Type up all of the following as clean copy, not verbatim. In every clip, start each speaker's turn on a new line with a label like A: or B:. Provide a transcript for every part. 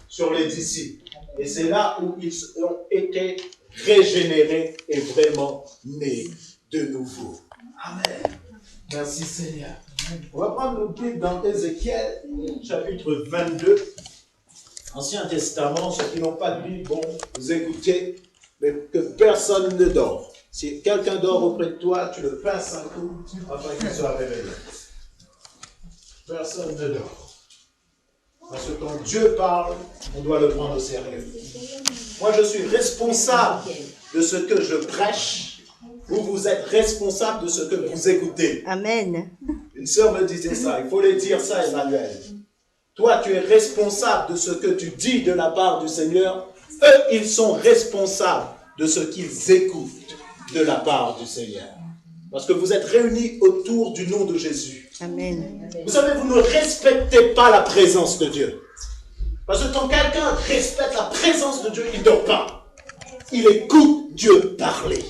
A: sur les disciples. Et c'est là où ils ont été régénérés et vraiment nés de nouveau. Amen. Merci Seigneur. On va prendre nos Bibles dans Ézéchiel, chapitre 22. Ancien Testament, ceux qui n'ont pas de Bible, bon, vous écoutez, mais que personne ne dort. Si quelqu'un dort auprès de toi, tu le pinces un coup afin qu'il soit réveillé. Personne ne dort. Parce que quand Dieu parle, on doit le prendre au sérieux. Moi, je suis responsable de ce que je prêche. Vous êtes responsable de ce que vous écoutez.
B: Amen.
A: Une sœur me disait ça. Il faut les dire ça, Emmanuel. Toi, tu es responsable de ce que tu dis de la part du Seigneur. Eux, ils sont responsables de ce qu'ils écoutent de la part du Seigneur. Parce que vous êtes réunis autour du nom de Jésus.
B: Amen.
A: Vous savez, vous ne respectez pas la présence de Dieu. Parce que quand quelqu'un respecte la présence de Dieu, il ne dort pas. Il écoute Dieu parler.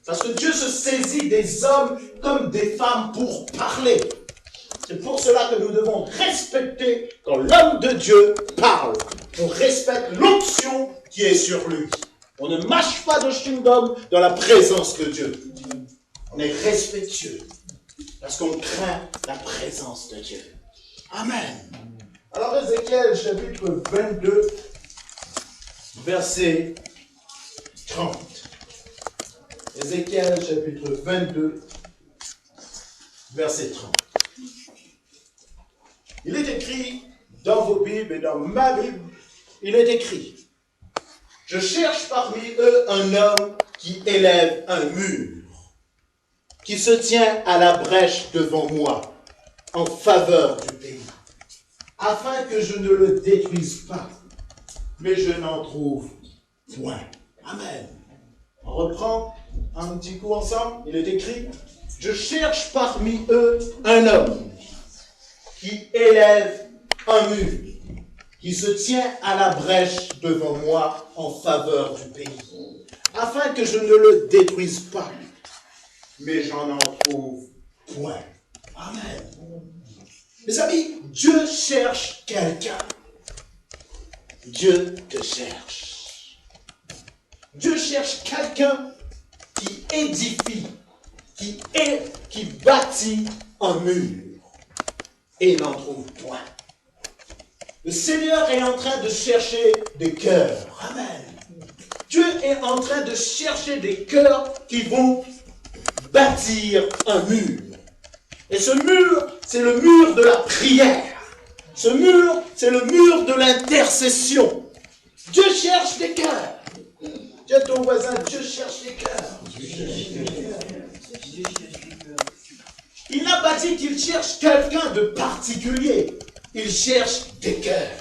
A: Parce que Dieu se saisit des hommes comme des femmes pour parler. C'est pour cela que nous devons respecter quand l'homme de Dieu parle. On respecte l'onction qui est sur lui. On ne mâche pas de chewing-gum dans la présence de Dieu. On est respectueux parce qu'on craint la présence de Dieu. Amen. Alors Ézéchiel chapitre 22, verset 30. Ézéchiel chapitre 22, verset 30. Il est écrit dans vos Bibles et dans ma Bible, il est écrit: je cherche parmi eux un homme qui élève un mur, qui se tient à la brèche devant moi, en faveur du pays, afin que je ne le détruise pas, mais je n'en trouve point. Amen. On reprend un petit coup ensemble. Il est écrit: je cherche parmi eux un homme qui élève un mur, qui se tient à la brèche devant moi en faveur du pays, afin que je ne le détruise pas, mais j'en trouve point. Amen. Mes amis, Dieu cherche quelqu'un. Dieu te cherche. Dieu cherche quelqu'un qui édifie, qui bâtit un mur, et n'en trouve point. Le Seigneur est en train de chercher des cœurs. Amen. Dieu est en train de chercher des cœurs qui vont bâtir un mur. Et ce mur, c'est le mur de la prière. Ce mur, c'est le mur de l'intercession. Dieu cherche des cœurs. Dis à ton voisin, Dieu cherche des cœurs. Il n'a pas dit qu'il cherche quelqu'un de particulier. Il cherche des cœurs.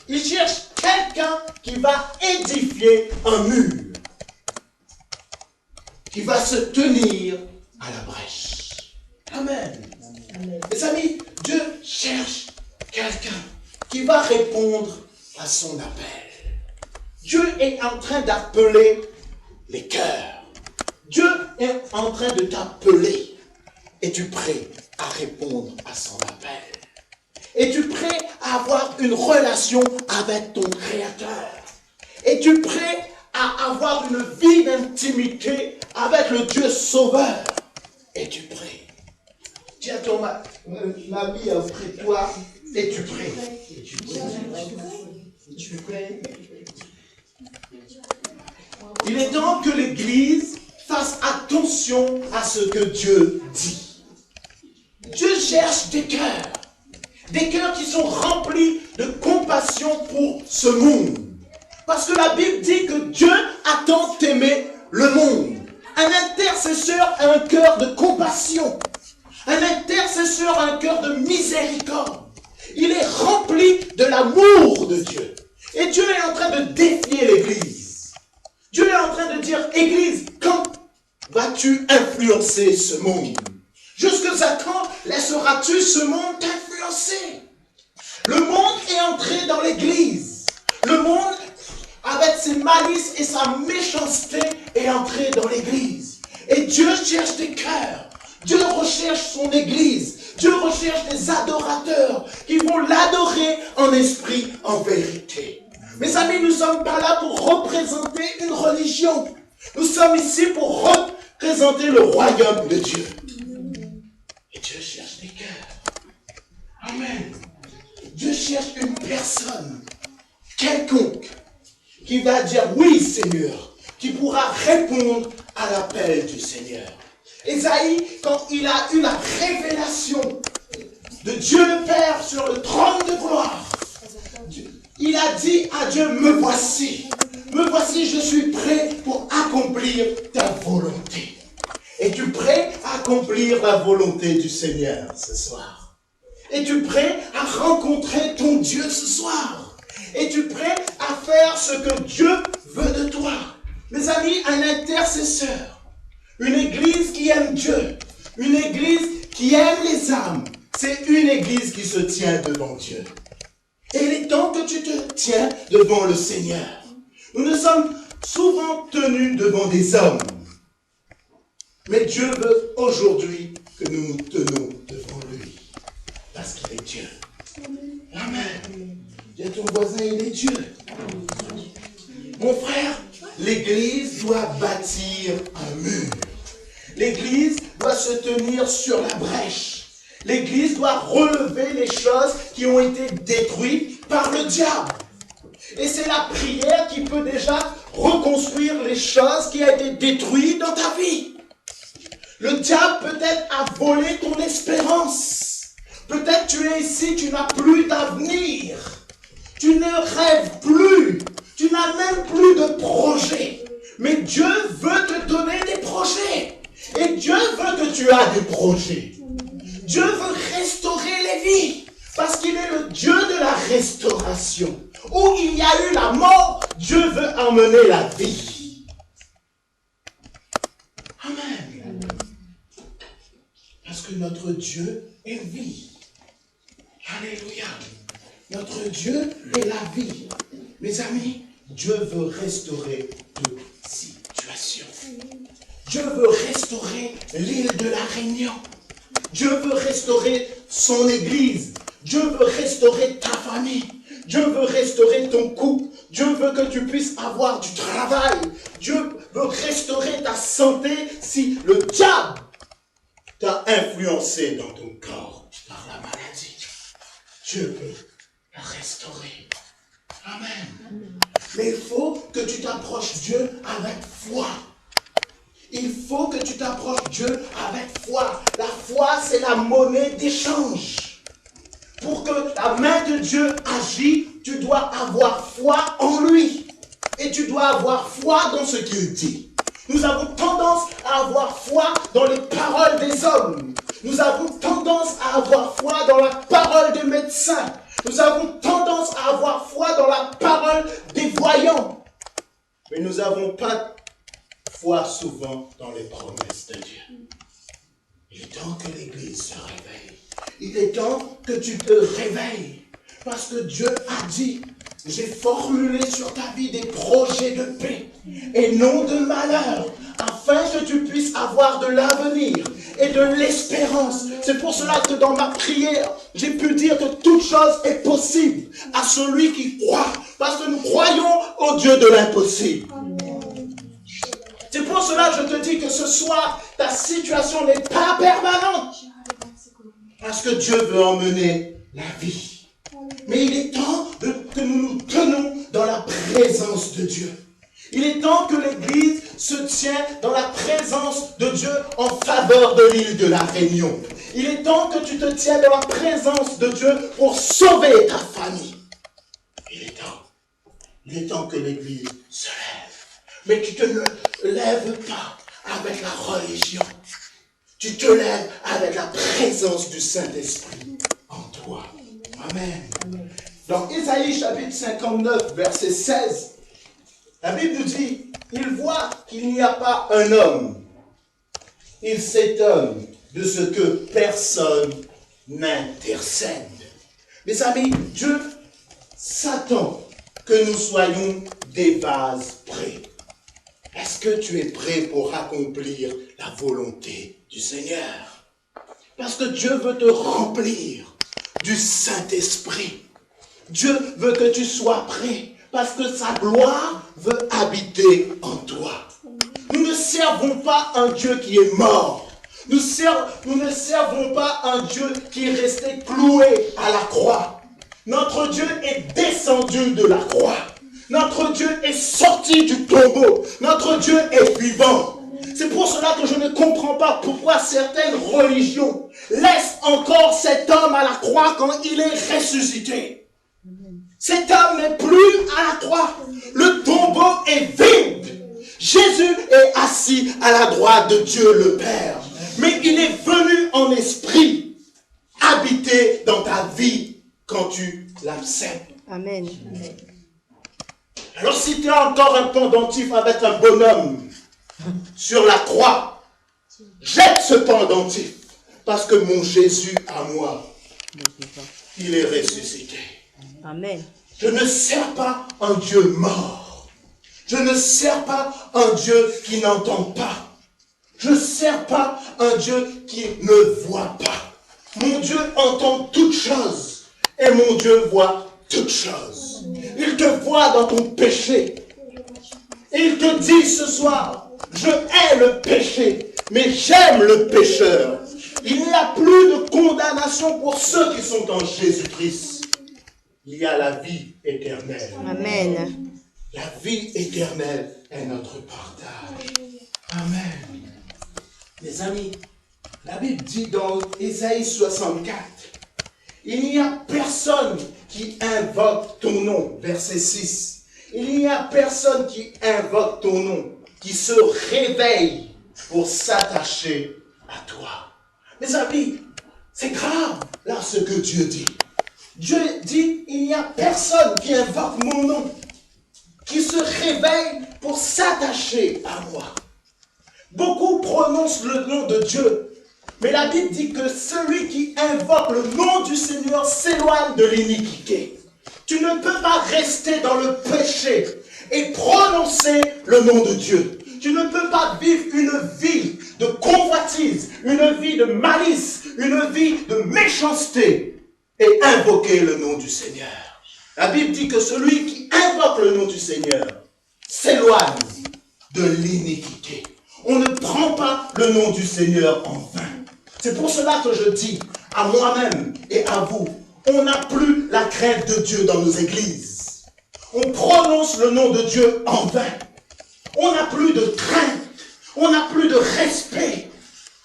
A: Il cherche quelqu'un qui va édifier un mur, qui va se tenir à la brèche. Amen. Amen. Mes amis, Dieu cherche quelqu'un qui va répondre à son appel. Dieu est en train d'appeler les cœurs. Dieu est en train de t'appeler. Es-tu prêt à répondre à son appel? Es-tu prêt à avoir une relation avec ton Créateur? Es-tu prêt à avoir une vie d'intimité avec le Dieu Sauveur? Es-tu prêt? Dis à ton ami auprès de toi, es-tu prêt? Es-tu prêt? Es-tu prêt? Il est temps que l'Église fasse attention à ce que Dieu dit. Dieu cherche des cœurs qui sont remplis de compassion pour ce monde. Parce que la Bible dit que Dieu a tant aimé le monde. Un intercesseur a un cœur de compassion. Un intercesseur a un cœur de miséricorde. Il est rempli de l'amour de Dieu. Et Dieu est en train de défier l'Église. Dieu est en train de dire, Église, quand vas-tu influencer ce monde? Jusqu'à quand laisseras-tu ce monde t'influencer? Le monde est entré dans l'Église. Le monde, avec ses malices et sa méchanceté, est entré dans l'Église. Et Dieu cherche des cœurs. Dieu recherche son Église. Dieu recherche des adorateurs qui vont l'adorer en esprit, en vérité. Mes amis, nous ne sommes pas là pour représenter une religion. Nous sommes ici pour représenter le royaume de Dieu. Et Dieu cherche des cœurs. Amen. Dieu cherche une personne quelconque qui va dire oui Seigneur, qui pourra répondre à l'appel du Seigneur. Ésaïe, quand il a eu la révélation de Dieu le Père sur le trône de gloire, il a dit à Dieu, me voici, je suis prêt pour accomplir ta volonté. Es-tu prêt à accomplir la volonté du Seigneur ce soir? Es-tu prêt à rencontrer ton Dieu ce soir? Es-tu prêt à faire ce que Dieu veut de toi? Mes amis, un intercesseur, une église qui aime Dieu, une église qui aime les âmes, c'est une église qui se tient devant Dieu. Et il est temps que tu te tiens devant le Seigneur. Nous ne sommes souvent tenus devant des hommes. Mais Dieu veut aujourd'hui que nous nous tenons devant lui. Parce qu'il est Dieu. Amen. Dis à ton voisin, il est Dieu. Mon frère, l'église doit bâtir un mur. L'église doit se tenir sur la brèche. L'église doit relever les choses qui ont été détruites par le diable. Et c'est la prière qui peut déjà reconstruire les choses qui ont été détruites dans ta vie. Le diable peut-être a volé ton espérance. Peut-être tu es ici, tu n'as plus d'avenir. Tu ne rêves plus. Tu n'as même plus de projet. Mais Dieu veut te donner des projets. Et Dieu veut que tu aies des projets. Dieu veut restaurer les vies. Parce qu'il est le Dieu de la restauration. Où il y a eu la mort, Dieu veut emmener la vie. Amen. Parce que notre Dieu est vie. Alléluia. Notre Dieu est la vie. Mes amis, Dieu veut restaurer toute situation. Dieu veut restaurer l'île de la Réunion. Dieu veut restaurer son église. Dieu veut restaurer ta famille. Dieu veut restaurer ton couple. Dieu veut que tu puisses avoir du travail. Dieu veut restaurer ta santé si le diable t'a influencé dans ton corps par la maladie. Dieu veut la restaurer. Amen. Mais il faut que tu t'approches Dieu avec foi. Il faut que tu t'approches Dieu avec foi. La foi, c'est la monnaie d'échange. Pour que la main de Dieu agisse, tu dois avoir foi en lui. Et tu dois avoir foi dans ce qu'il dit. Nous avons tendance à avoir foi dans les paroles des hommes. Nous avons tendance à avoir foi dans la parole des médecins. Nous avons tendance à avoir foi dans la parole des voyants. Mais nous n'avons pas foi souvent dans les promesses de Dieu. Il est temps que l'Église se réveille. Il est temps que tu te réveilles. Parce que Dieu a dit, j'ai formulé sur ta vie des projets de paix et non de malheur, afin que tu puisses avoir de l'avenir et de l'espérance. C'est pour cela que dans ma prière, j'ai pu dire que toute chose est possible à celui qui croit. Parce que nous croyons au Dieu de l'impossible. C'est pour cela que je te dis que ce soir, ta situation n'est pas permanente. Parce que Dieu veut emmener la vie. Mais il est temps que nous nous tenons dans la présence de Dieu. Il est temps que l'Église se tienne dans la présence de Dieu en faveur de l'île de la Réunion. Il est temps que tu te tiennes dans la présence de Dieu pour sauver ta famille. Il est temps que l'Église se lève. Mais tu ne te lèves pas avec la religion. Tu te lèves avec la présence du Saint-Esprit en toi. Amen. Dans Ésaïe chapitre 59, verset 16, la Bible nous dit, il voit qu'il n'y a pas un homme. Il s'étonne de ce que personne n'intercède. Mes amis, Dieu s'attend que nous soyons des vases prêts. Est-ce que tu es prêt pour accomplir la volonté du Seigneur? Parce que Dieu veut te remplir du Saint-Esprit. Dieu veut que tu sois prêt parce que sa gloire veut habiter en toi. Nous ne servons pas un Dieu qui est mort. Nous ne servons pas un Dieu qui est resté cloué à la croix. Notre Dieu est descendu de la croix. Notre Dieu est sorti du tombeau. Notre Dieu est vivant. C'est pour cela que je ne comprends pas pourquoi certaines religions laissent encore cet homme à la croix quand il est ressuscité. Cet homme n'est plus à la croix. Le tombeau est vide. Jésus est assis à la droite de Dieu le Père. Mais il est venu en esprit habiter dans ta vie quand tu l'acceptes.
B: Amen.
A: Alors si tu as encore un pendentif avec un bonhomme sur la croix, jette ce pendentif. Parce que mon Jésus à moi, il est ressuscité.
B: Amen.
A: Je ne sers pas un Dieu mort. Je ne sers pas un Dieu qui n'entend pas. Je ne sers pas un Dieu qui ne voit pas. Mon Dieu entend toutes choses. Et mon Dieu voit toutes choses. Il te voit dans ton péché. Et il te dit ce soir, je hais le péché, mais j'aime le pécheur. Il n'y a plus de condamnation pour ceux qui sont en Jésus-Christ. Il y a la vie éternelle.
B: Amen.
A: La vie éternelle est notre partage. Amen. Mes amis, la Bible dit dans Ésaïe 64, il n'y a personne qui invoque ton nom, verset 6. Il n'y a personne qui invoque ton nom, qui se réveille pour s'attacher à toi. Mes amis, c'est grave là ce que Dieu dit. Dieu dit, il n'y a personne qui invoque mon nom, qui se réveille pour s'attacher à moi. Beaucoup prononcent le nom de Dieu, mais la Bible dit que celui qui invoque le nom du Seigneur s'éloigne de l'iniquité. Tu ne peux pas rester dans le péché et prononcer le nom de Dieu. Tu ne peux pas vivre une vie de convoitise, une vie de malice, une vie de méchanceté et invoquer le nom du Seigneur. La Bible dit que celui qui invoque le nom du Seigneur s'éloigne de l'iniquité. On ne prend pas le nom du Seigneur en vain. C'est pour cela que je dis à moi-même et à vous, on n'a plus la crainte de Dieu dans nos églises. On prononce le nom de Dieu en vain. On n'a plus de crainte, on n'a plus de respect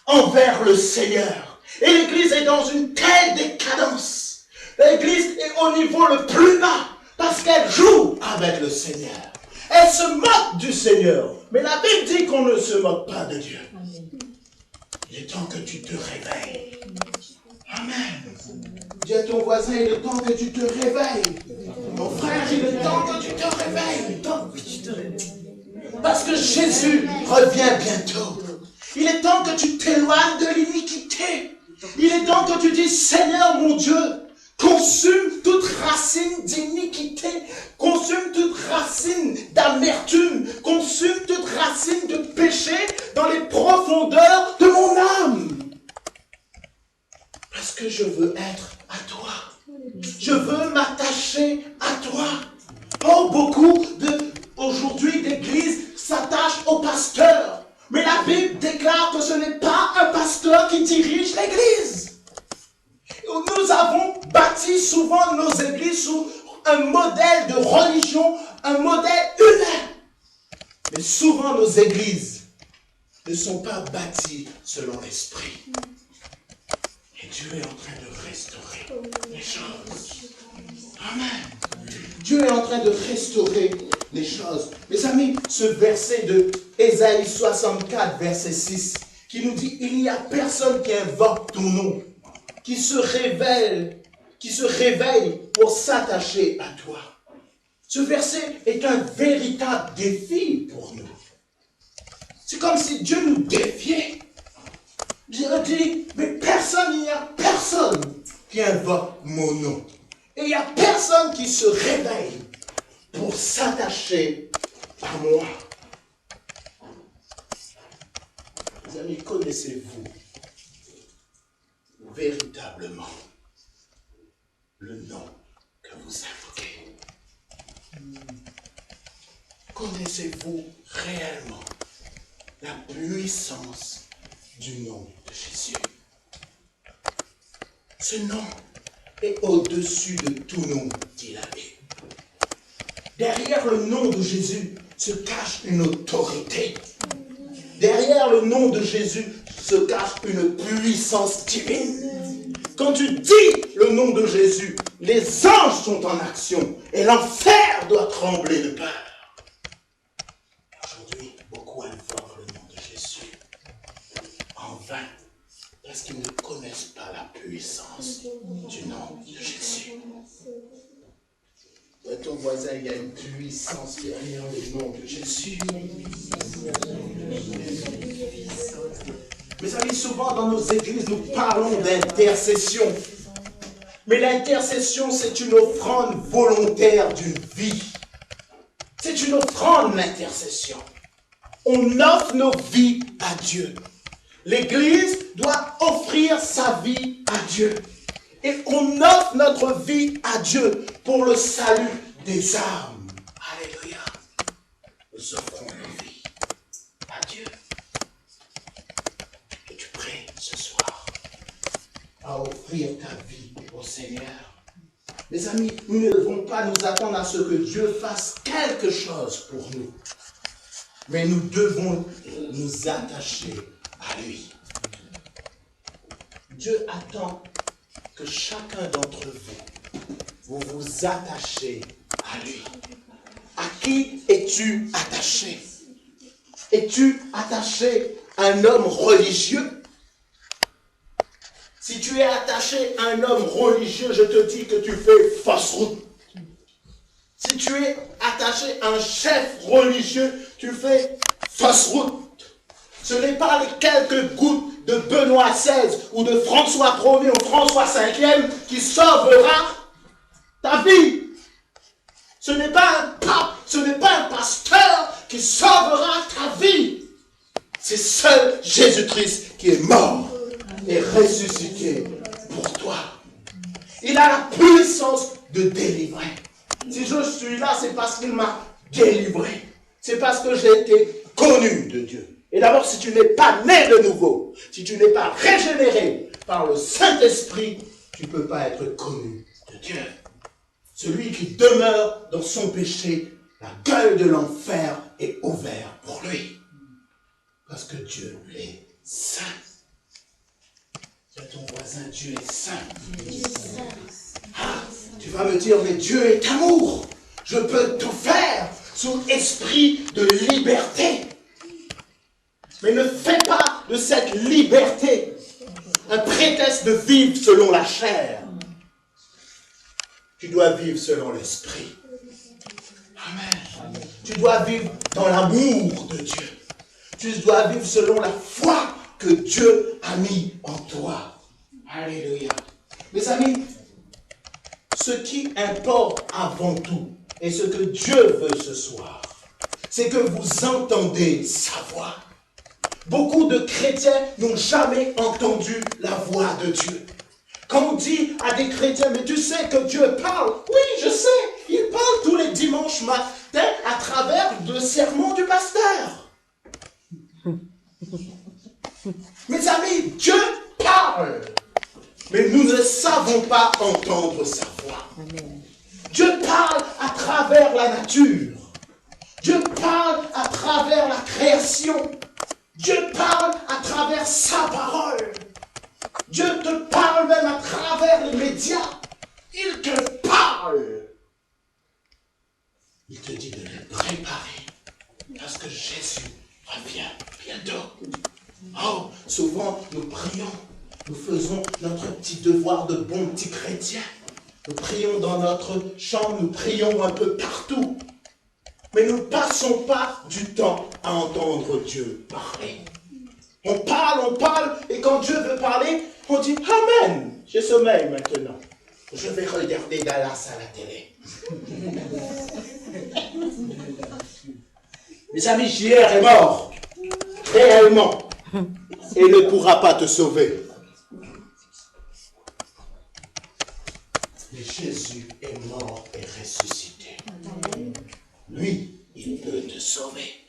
A: envers le Seigneur. Et l'Église est dans une telle décadence. L'Église est au niveau le plus bas parce qu'elle joue avec le Seigneur. Elle se moque du Seigneur. Mais la Bible dit qu'on ne se moque pas de Dieu. Il est temps que tu te réveilles. Amen. Dis à ton voisin, il est temps que tu te réveilles. Mon frère, il est temps que tu te réveilles. Il est temps que tu te réveilles. Parce que Jésus revient bientôt. Il est temps que tu t'éloignes de l'iniquité. Il est temps que tu dises, Seigneur mon Dieu, consume toute racine d'iniquité, consume toute racine d'amertume, consume toute racine de péché dans les profondeurs de mon âme. Parce que je veux être à toi. Je veux m'attacher à toi. Oh, beaucoup aujourd'hui d'églises s'attachent au pasteur. Mais la Bible déclare que ce n'est pas un pasteur qui dirige l'église. Nous avons bâti souvent nos églises sous un modèle de religion, un modèle humain. Mais souvent nos églises ne sont pas bâties selon l'esprit. Et Dieu est en train de restaurer les choses. Amen. Dieu est en train de restaurer les choses. Mes amis, ce verset de Ésaïe 64, verset 6, qui nous dit, il n'y a personne qui invoque ton nom, qui se réveille pour s'attacher à toi. Ce verset est un véritable défi pour nous. C'est comme si Dieu nous défiait. Dieu dit, mais il n'y a personne qui invoque mon nom. Et il n'y a personne qui se réveille pour s'attacher à moi. Mes amis, connaissez-vous véritablement le nom que vous invoquez? Connaissez-vous réellement la puissance du nom de Jésus? Ce nom est au-dessus de tout nom, dit la Bible. Derrière le nom de Jésus se cache une autorité. Derrière le nom de Jésus se cache une puissance divine. Quand tu dis le nom de Jésus, les anges sont en action et l'enfer doit trembler de peur. Aujourd'hui, beaucoup invoquent le nom de Jésus en vain parce qu'ils ne connaissent pas la puissance du nom de Jésus. À ton voisin, il y a une puissance derrière le nom de Jésus. Mes amis, souvent dans nos églises, nous parlons d'intercession. Mais l'intercession, c'est une offrande volontaire d'une vie. C'est une offrande, l'intercession. On offre nos vies à Dieu. L'Église doit offrir sa vie à Dieu. Et on offre notre vie à Dieu pour le salut des âmes. Alléluia. Nous offrons nos vies à Dieu. Es-tu prêt ce soir à offrir ta vie au Seigneur? Mes amis, nous ne devons pas nous attendre à ce que Dieu fasse quelque chose pour nous. Mais nous devons nous attacher à lui. Dieu attend que chacun d'entre vous vous attachez à lui. À qui es-tu attaché? Es-tu attaché à un homme religieux? Si tu es attaché à un homme religieux, je te dis que tu fais fausse route. Si tu es attaché à un chef religieux, tu fais fausse route. Ce n'est pas les quelques gouttes de Benoît XVI ou de François Ier ou François V qui sauvera ta vie. Ce n'est pas un pape, ce n'est pas un pasteur qui sauvera ta vie. C'est seul Jésus-Christ qui est mort et ressuscité pour toi. Il a la puissance de délivrer. Si je suis là, c'est parce qu'il m'a délivré. C'est parce que j'ai été connu de Dieu. Et d'abord, si tu n'es pas né de nouveau, si tu n'es pas régénéré par le Saint-Esprit, tu ne peux pas être connu de Dieu. Celui qui demeure dans son péché, la gueule de l'enfer est ouverte pour lui. Parce que Dieu est saint. Dis à ton voisin, Dieu est saint. Ah, tu vas me dire, mais Dieu est amour. Je peux tout faire sous esprit de liberté. Mais ne fais pas de cette liberté un prétexte de vivre selon la chair. Tu dois vivre selon l'esprit. Amen. Tu dois vivre dans l'amour de Dieu. Tu dois vivre selon la foi que Dieu a mis en toi. Alléluia. Mes amis, ce qui importe avant tout, et ce que Dieu veut ce soir, c'est que vous entendez sa voix. Beaucoup de chrétiens n'ont jamais entendu la voix de Dieu. Quand on dit à des chrétiens, mais tu sais que Dieu parle. Oui, je sais. Il parle tous les dimanches matins à travers le sermon du pasteur. Mes amis, Dieu parle. Mais nous ne savons pas entendre sa voix. Amen. Dieu parle à travers la nature. Dieu parle à travers la création. Dieu parle à travers sa parole. Dieu te parle même à travers les médias. Il te parle. Il te dit de les préparer. Parce que Jésus revient bientôt. Oh, souvent nous prions. Nous faisons notre petit devoir de bons petits chrétiens. Nous prions dans notre chambre, nous prions un peu partout. Mais nous ne passons pas du temps à entendre Dieu parler. On parle, et quand Dieu veut parler, on dit « Amen, j'ai sommeil maintenant. Je vais regarder Dallas à la télé. » Mes amis, JR est mort, réellement, et ne pourra pas te sauver. Mais Jésus est mort et ressuscité. il peut te sauver.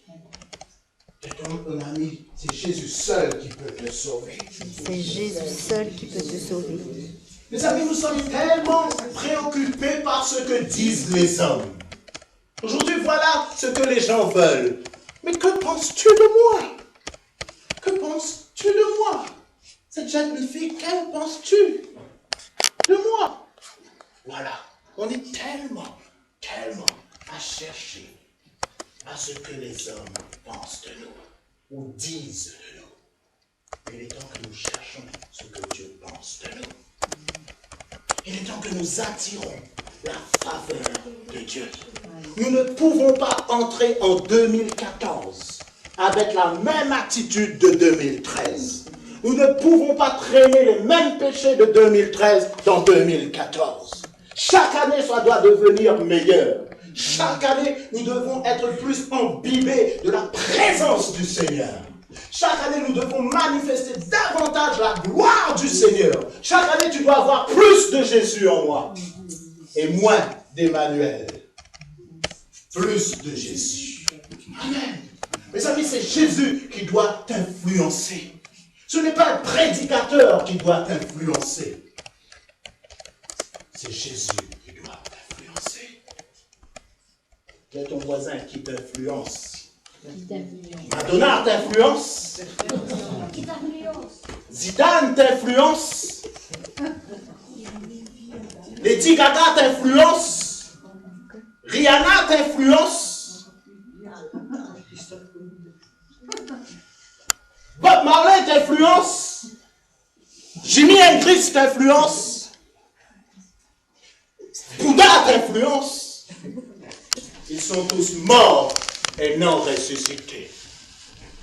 A: Mon ami, c'est Jésus seul qui peut te sauver.
B: C'est Jésus seul qui peut te sauver.
A: Mes amis, nous sommes tellement préoccupés par ce que disent les hommes. Aujourd'hui, voilà ce que les gens veulent. Mais que penses-tu de moi? Que penses-tu de moi? Cette jeune fille, qu'en penses-tu de moi? Voilà, on est tellement à chercher à ce que les hommes pensent de nous ou disent de nous. Il est temps que nous cherchions ce que Dieu pense de nous. Il est temps que nous attirons la faveur de Dieu. Nous ne pouvons pas entrer en 2014 avec la même attitude de 2013. Nous ne pouvons pas traîner les mêmes péchés de 2013 dans 2014. Chaque année, ça doit devenir meilleur. Chaque année, nous devons être plus imbibés de la présence du Seigneur. Chaque année, nous devons manifester davantage la gloire du Seigneur. Chaque année, tu dois avoir plus de Jésus en moi et moins d'Emmanuel. Plus de Jésus. Amen. Mes amis, c'est Jésus qui doit t'influencer. Ce n'est pas un prédicateur qui doit t'influencer. C'est Jésus qui doit t'influencer. Quel est ton voisin qui t'influence? Madonna t'influence? Zidane t'influence? Lady Gaga t'influence? Rihanna t'influence? Bob Marley t'influence? Jimi Hendrix t'influence? Bouddha t'influence? Ils sont tous morts et non ressuscités.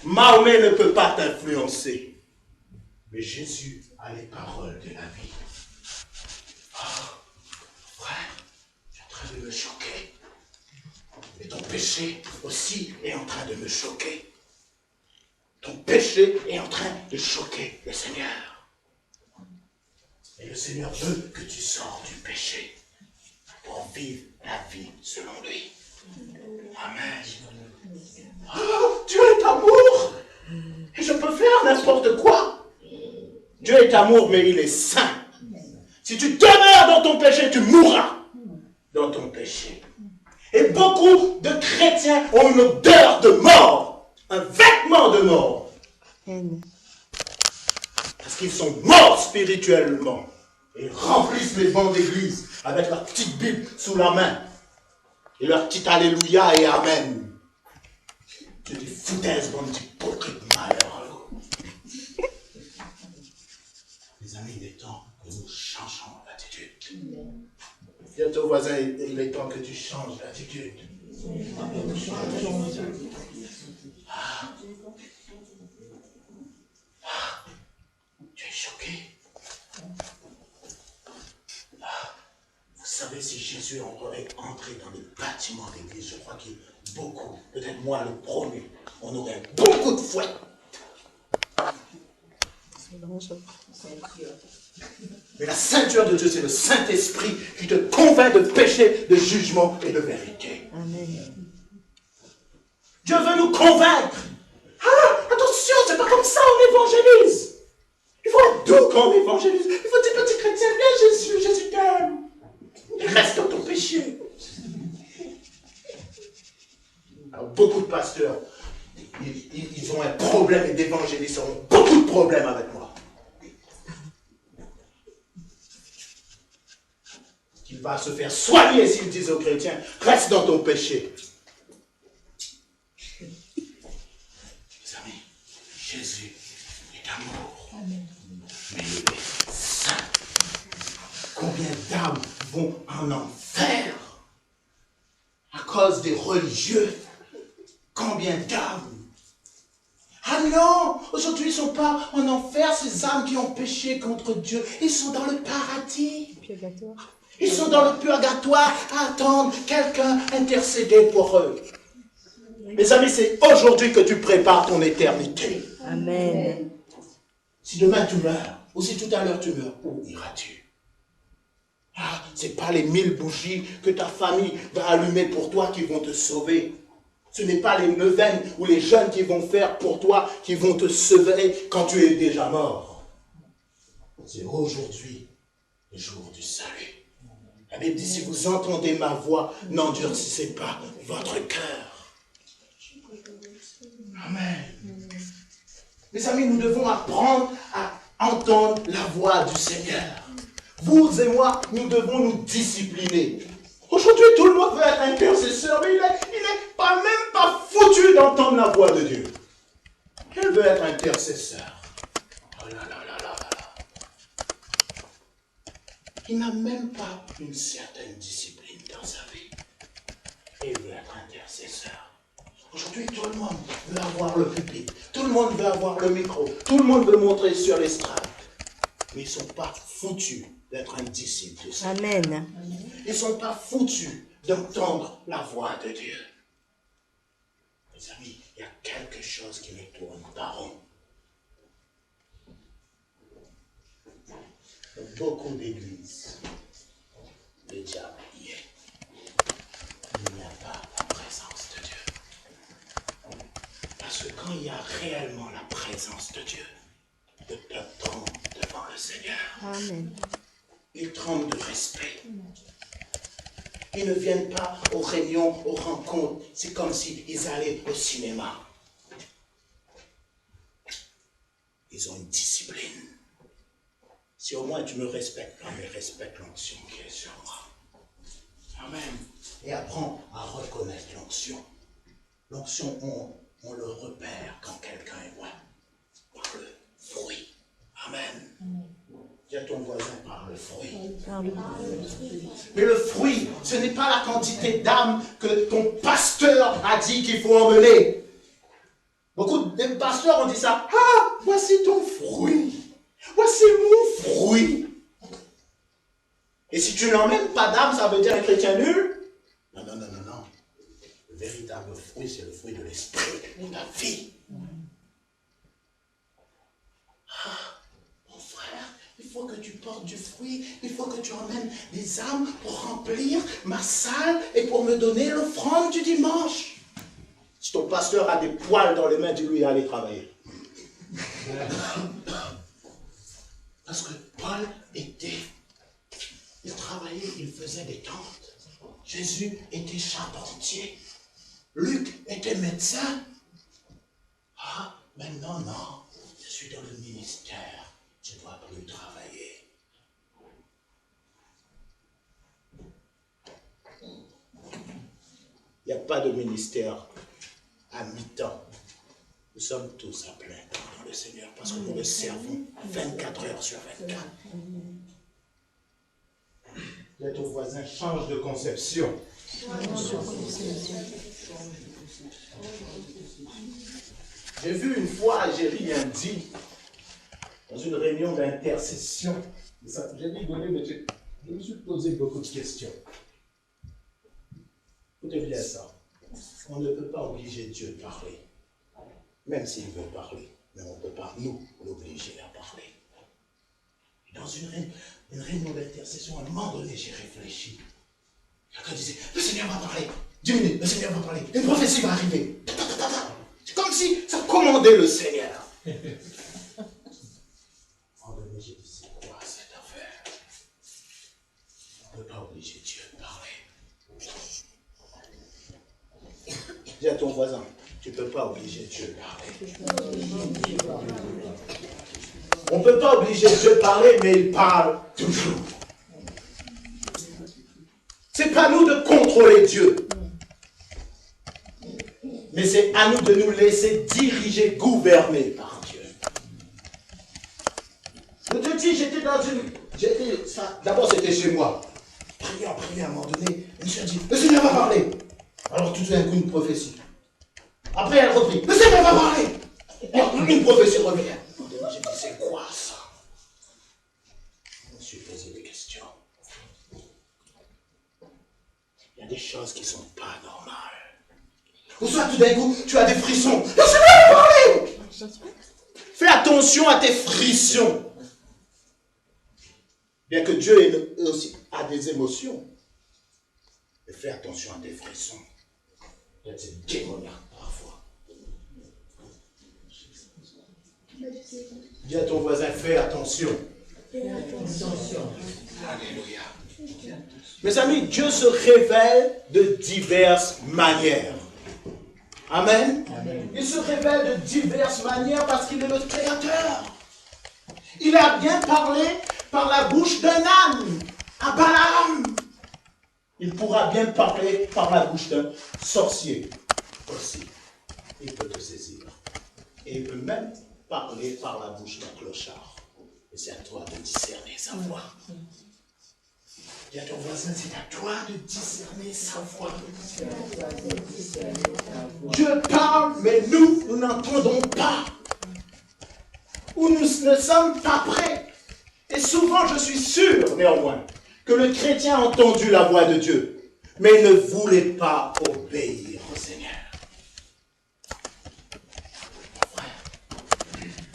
A: Mahomet ne peut pas t'influencer. Mais Jésus a les paroles de la vie. Oh, frère, tu es en train de me choquer. Et ton péché aussi est en train de me choquer. Ton péché est en train de choquer le Seigneur. Et le Seigneur veut que tu sors du péché pour vivre la vie selon lui. Amen. Oh, Dieu est amour. Et je peux faire n'importe quoi. Dieu est amour, mais il est saint. Si tu demeures dans ton péché, tu mourras dans ton péché. Et beaucoup de chrétiens ont une odeur de mort, un vêtement de mort. Parce qu'ils sont morts spirituellement. Ils remplissent les bancs d'église avec leur petite Bible sous la main. Et leur petit Alléluia et Amen. C'est des foutaises, bande d'hypocrites malheureux. Les amis, il est temps que nous changeons d'attitude. Dis à ton voisin, il est temps que tu changes d'attitude. Tu es choqué. Vous savez, si Jésus aurait entré dans le bâtiment d'église, je crois qu'il y a beaucoup, peut-être moi le premier, on aurait beaucoup de fouet. Mais la ceinture de Dieu, c'est le Saint-Esprit qui te convainc de péché, de jugement et de vérité.
B: Amen.
A: Dieu veut nous convaincre. Ah, attention, c'est pas comme ça on évangélise. Il faut être doux quand on évangélise. Il faut dire, petit chrétien, viens Jésus, Jésus t'aime. Reste dans ton péché. Alors, beaucoup de pasteurs, ils ont un problème et d'évangélistes ont beaucoup de problèmes avec moi. Il va se faire soigner s'ils disent aux chrétiens, reste dans ton péché. Mes amis, Jésus est amour. Amen. Mais il est saint. Combien d'âmes vont en enfer à cause des religieux? Combien d'âmes? Ah non, aujourd'hui ils ne sont pas en enfer, ces âmes qui ont péché contre Dieu. Ils sont dans le paradis.
B: Purgatoire.
A: Ils sont dans le purgatoire à attendre quelqu'un intercéder pour eux. Mes amis, c'est aujourd'hui que tu prépares ton éternité.
B: Amen.
A: Si demain tu meurs, ou si tout à l'heure tu meurs, où iras-tu? Ah, ce n'est pas les 1000 bougies que ta famille va allumer pour toi qui vont te sauver. Ce n'est pas les neuvaines ou les jeunes qui vont faire pour toi, qui vont te sauver quand tu es déjà mort. C'est aujourd'hui le jour du salut. La Bible dit, si vous entendez ma voix, n'endurcissez pas votre cœur. Amen. Mes amis, nous devons apprendre à entendre la voix du Seigneur. Vous et moi, nous devons nous discipliner. Aujourd'hui, tout le monde veut être intercesseur, mais il n'est même pas foutu d'entendre la voix de Dieu. Elle veut être intercesseur. Oh là là là là là. Il n'a même pas une certaine discipline dans sa vie. Et il veut être intercesseur. Aujourd'hui, tout le monde veut avoir le pupitre. Tout le monde veut avoir le micro. Tout le monde veut montrer sur l'estrade. Mais ils ne sont pas foutus d'être un disciple.
B: Amen.
A: Ils ne sont pas foutus d'entendre la voix de Dieu. Mes amis, il y a quelque chose qui ne tourne pas rond. Dans beaucoup d'églises, le diable y est. Il n'y a pas la présence de Dieu. Parce que quand il y a réellement la présence de Dieu, le peuple tremble devant le Seigneur.
B: Amen.
A: Ils tremblent de respect. Ils ne viennent pas aux réunions, aux rencontres. C'est comme s'ils allaient au cinéma. Ils ont une discipline. Si au moins tu me respectes, mais respecte l'onction qui est sur moi. Amen. Et apprends à reconnaître l'onction. L'onction, on le repère quand quelqu'un est loin. Par le fruit. Amen. Dis à ton voisin par le fruit. Mais le fruit, ce n'est pas la quantité d'âmes que ton pasteur a dit qu'il faut emmener. Beaucoup de pasteurs ont dit ça. Ah, voici ton fruit. Voici mon fruit. Et si tu n'emmènes pas d'âme, ça veut dire un chrétien nul? Non, non, non, non, non. Le véritable fruit, c'est le fruit de l'esprit, de la vie. Ah, mon frère, il faut que tu portes du fruit, il faut que tu emmènes des âmes pour remplir ma salle et pour me donner l'offrande du dimanche. Si ton pasteur a des poils dans les mains, dis-lui aller travailler. Parce que Paul il travaillait, il faisait des tentes. Jésus était charpentier. Luc était médecin. Ah, maintenant, non. Je suis dans le ministère. Je ne dois plus travailler. Il n'y a pas de ministère à mi-temps. Nous sommes tous à plein temps dans le Seigneur parce que nous le servons 24 heures sur 24. Dites au voisin, change de conception. J'ai vu une fois, j'ai rien dit, dans une réunion d'intercession. J'ai rigolé, mais je me suis posé beaucoup de questions. Écoutez bien ça. On ne peut pas obliger Dieu de parler. Même s'il veut parler, mais on ne peut pas nous l'obliger à parler. Et dans une réunion d'intercession, à un moment donné, j'ai réfléchi. Quelqu'un disait, le Seigneur va parler. 10 minutes, le Seigneur va parler. Une prophétie va arriver. C'est comme si ça commandait le Seigneur. À un moment donné, j'ai dit, c'est quoi cette affaire? On ne peut pas obliger Dieu de parler. Dis à ton voisin, tu ne peux pas obliger Dieu de parler. On ne peut pas obliger Dieu de parler, mais il parle toujours. Ce n'est pas à nous de contrôler Dieu. Mais c'est à nous de nous laisser diriger, gouverner par Dieu. Je te dis, j'étais dans une... D'abord, c'était chez moi. Prier, à un moment donné, je me suis dit, le Seigneur va parler. Alors tout d'un coup, une prophétie. Après, elle reprit. Le Seigneur va parler. Une prophétie revient. J'ai dit, c'est quoi ça? Je me suis posé des questions. Il y a des choses qui ne sont pas normales. Ou soit tout d'un coup, tu as des frissons. Le Seigneur va parler. Fais attention à tes frissons. Bien que Dieu aussi a des émotions. Mais fais attention à tes frissons. d'être démoniaque parfois. Dis à ton voisin, fais attention. Alléluia. Mes amis, Dieu se révèle de diverses manières. Amen. Amen. Il se révèle de diverses manières parce qu'il est le Créateur. Il a bien parlé par la bouche d'un âne à Balaam. Il pourra bien parler par la bouche d'un sorcier aussi. Il peut te saisir. Et il peut même parler par la bouche d'un clochard. Et c'est à toi de discerner sa voix. Dis à ton voisin, c'est à toi de discerner sa voix. Dieu parle, mais nous n'entendons pas. Ou nous ne sommes pas prêts. Et souvent, je suis sûr, néanmoins, que le chrétien a entendu la voix de Dieu, mais il ne voulait pas obéir au Seigneur. Mon frère,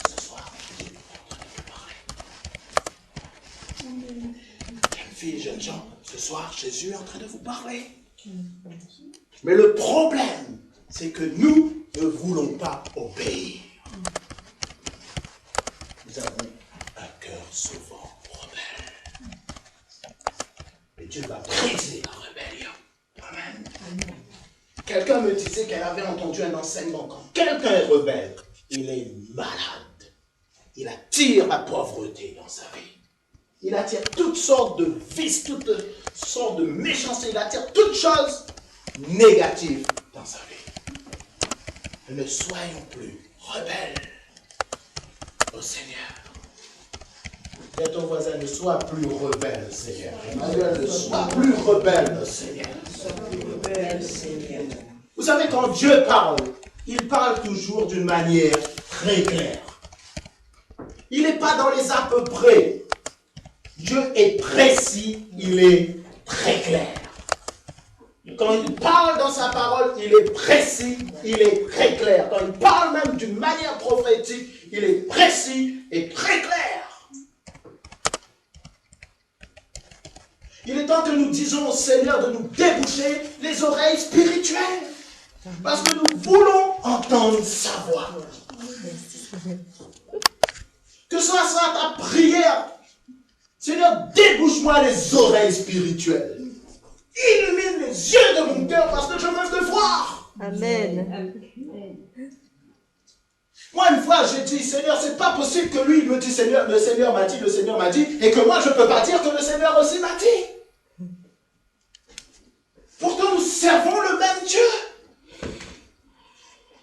A: ce soir, Dieu est en train de vous parler. Jeunes filles, jeunes gens, ce soir, Jésus est en train de vous parler. Mais le problème, c'est que nous ne voulons pas obéir. Nous avons un cœur souvent rebelle. Et Dieu va briser la rébellion. Amen. Quelqu'un me disait qu'elle avait entendu un enseignement. Quand quelqu'un est rebelle, il est malade. Il attire la pauvreté dans sa vie. Il attire toutes sortes de vices, toutes sortes de méchanceté. Il attire toutes choses négatives dans sa vie. Ne soyons plus rebelles au Seigneur. Dis à ton voisin, ne sois plus rebelle au Seigneur. Ne sois plus rebelle au Seigneur. Vous savez, quand Dieu parle, il parle toujours d'une manière très claire. Il n'est pas dans les à peu près. Dieu est précis, il est très clair. Quand il parle dans sa parole, il est précis, il est très clair. Quand il parle même d'une manière prophétique, il est précis et très clair. Il est temps que nous disions au Seigneur de nous déboucher les oreilles spirituelles. Parce que nous voulons entendre sa voix. Que ce soit ta prière, Seigneur, débouche-moi les oreilles spirituelles. Illumine les yeux de mon cœur parce que je veux te voir.
B: Amen.
A: Moi, une fois, j'ai dit, Seigneur, c'est pas possible que lui, il me dit, Seigneur, le Seigneur m'a dit, et que moi, je ne peux pas dire que le Seigneur aussi m'a dit. Pourtant, nous servons le même Dieu.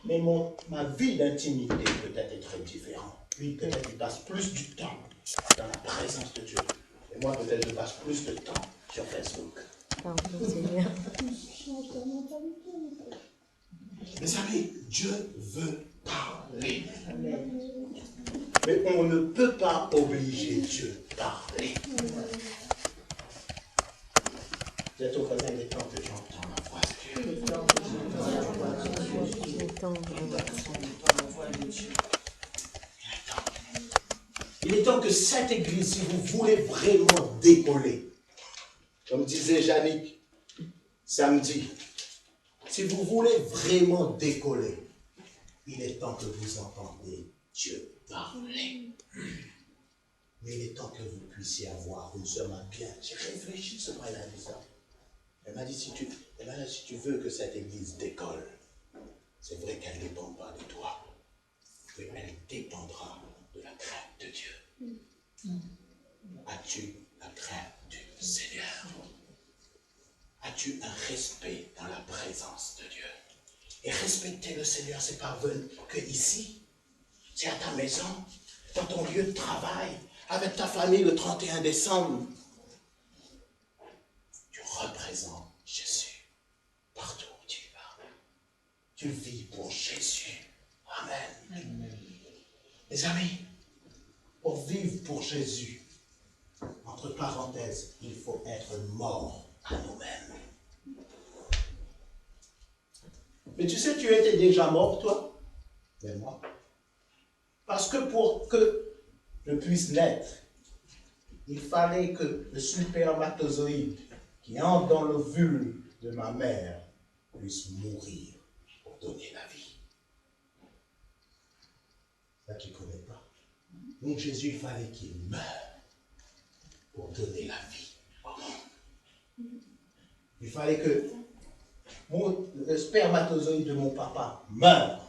A: Mais ma vie d'intimité peut-être est très différente. Lui, peut-être, il passe plus du temps dans la présence de Dieu. Et moi, peut-être, je passe plus de temps sur Facebook.
B: Pardon, Seigneur.
A: Mes amis, Dieu veut parler. Mais on ne peut pas obliger Dieu à parler. Vous êtes au voisin, il est temps que j'entende la voix de Dieu. Il est temps que cette église, si vous voulez vraiment décoller, comme disait Yannick samedi, si vous voulez vraiment décoller, il est temps que vous entendiez Dieu parler. Mais il est temps que vous puissiez avoir une sœur m'a bien. J'ai réfléchi ce matin, elle a dit ça. Elle m'a dit, si tu veux que cette église décolle, c'est vrai qu'elle ne dépend pas de toi, mais elle dépendra de la crainte de Dieu. As-tu la crainte du Seigneur? As-tu un respect dans la présence de Dieu? Et respecter le Seigneur, c'est pas que ici. C'est à ta maison, dans ton lieu de travail, avec ta famille le 31 décembre. Tu représentes Jésus partout où tu vas. Tu vis pour Jésus. Amen. Mes amis, pour vivre pour Jésus, entre parenthèses, il faut être mort à nous-mêmes. Mais tu sais, tu étais déjà mort, toi, mais moi. Parce que pour que je puisse naître, il fallait que le spermatozoïde qui entre dans l'ovule de ma mère puisse mourir qui ne connaît pas. Donc Jésus, il fallait qu'il meure pour donner la vie au monde. Il fallait que le spermatozoïde de mon papa meure.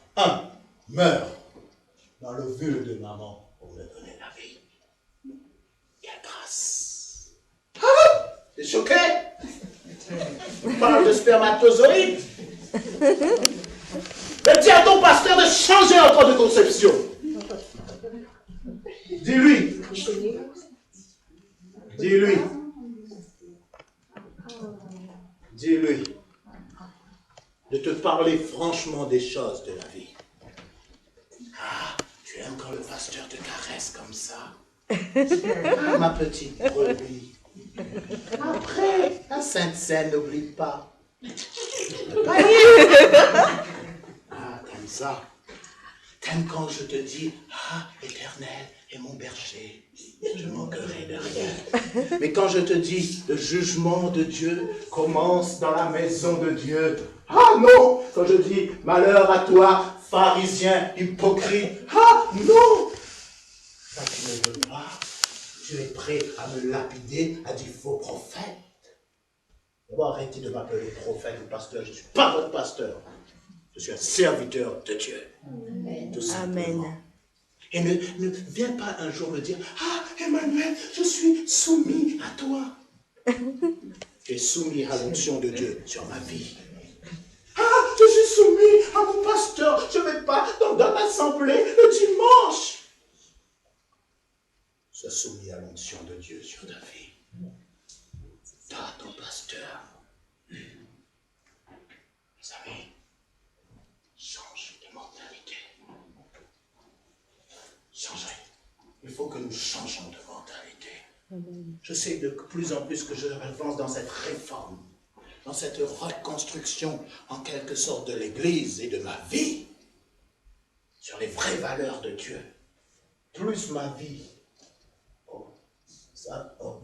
A: Meure dans l'ovule de maman pour me donner la vie. Quelle grâce! Ah! T'es choqué? On parle de spermatozoïde. Mais dis à ton pasteur de changer encore de conception. Dis-lui. Dis-lui. Dis-lui de te parler franchement des choses de la vie. Ah, tu aimes quand le pasteur te caresse comme ça. Ah, ma petite brebis. Après, la Sainte Seine, n'oublie pas. Ah, t'aimes ça. T'aimes quand je te dis, ah, Éternel est mon berger, je ne manquerai de rien. Mais quand je te dis, le jugement de Dieu commence dans la maison de Dieu. Ah non, quand je dis, malheur à toi, pharisien, hypocrite. Ah non, ça tu ne veux pas. Tu es prêt à me lapider, à dire faux prophète. D'abord, arrêtez de m'appeler prophète ou pasteur. Je ne suis pas votre pasteur. Je suis un serviteur de Dieu. Amen. Tout simplement. Amen. Et ne viens pas un jour me dire, ah, Emmanuel, je suis soumis à toi. Tu es soumis à l'onction de Dieu sur ma vie. Ah, je suis soumis à mon pasteur. Je ne vais pas dans l'assemblée le dimanche. Sois soumis à l'onction de Dieu sur ta vie. Toi, ton pasteur. Mes amis, change de mentalité. Changez. Il faut que nous changeons de mentalité. Je sais de plus en plus que je avance dans cette réforme, dans cette reconstruction, en quelque sorte, de l'Église et de ma vie, sur les vraies valeurs de Dieu. Plus ma vie,